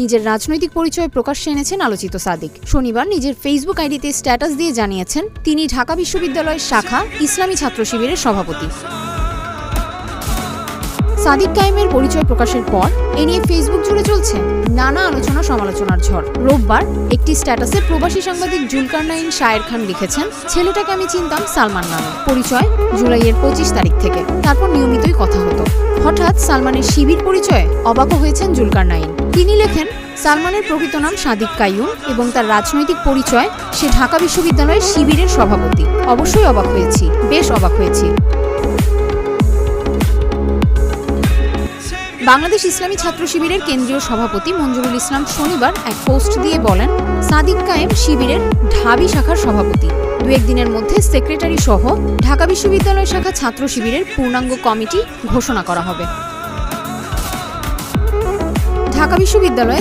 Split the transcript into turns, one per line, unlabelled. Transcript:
নিজের রাজনৈতিক পরিচয় প্রকাশ্যে এনেছেন আলোচিত সাদিক। শনিবার নিজের ফেসবুক আইডিতে স্ট্যাটাস দিয়ে জানিয়েছেন তিনি ঢাকা বিশ্ববিদ্যালয়ের শাখা ইসলামী ছাত্র শিবিরের সভাপতি। সাদিক কায়েমের পরিচয় প্রকাশের পর এ নিয়ে ফেসবুক জুড়ে চলছে নানা আলোচনা সমালোচনার ঝড়। রোববার একটি স্ট্যাটাসে প্রবাসী সাংবাদিক জুলকারনাইন শায়ের খান লিখেছেন, ছেলেটাকে আমি চিনতাম সালমান নামে, পরিচয় জুলাইয়ের 25 তারিখ থেকে, তারপর নিয়মিতই কথা হতো। হঠাৎ সালমানের শিবির পরিচয়ে অবাক হয়েছেন জুলকারনাইন। তিনি লেখেন, সালমানের প্রকৃত নাম সাদিক কাইয়ুম এবং তার রাজনৈতিক পরিচয় সে ঢাকা বিশ্ববিদ্যালয়ের শিবিরের সভাপতি। অবশ্যই অবাক হয়েছি, বেশ অবাক হয়েছি। বাংলাদেশ ইসলামী ছাত্র শিবিরের কেন্দ্রীয় সভাপতি মঞ্জুরুল ইসলাম শনিবার এক পোস্ট দিয়ে বলেন, সাদিক কায়েম শিবিরের ঢাবি শাখার সভাপতি। 2-1 দিনের মধ্যে সেক্রেটারি সহ ঢাকা বিশ্ববিদ্যালয় শাখা ছাত্র শিবিরের পূর্ণাঙ্গ কমিটি ঘোষণা করা হবে। ঢাকা বিশ্ববিদ্যালয়ে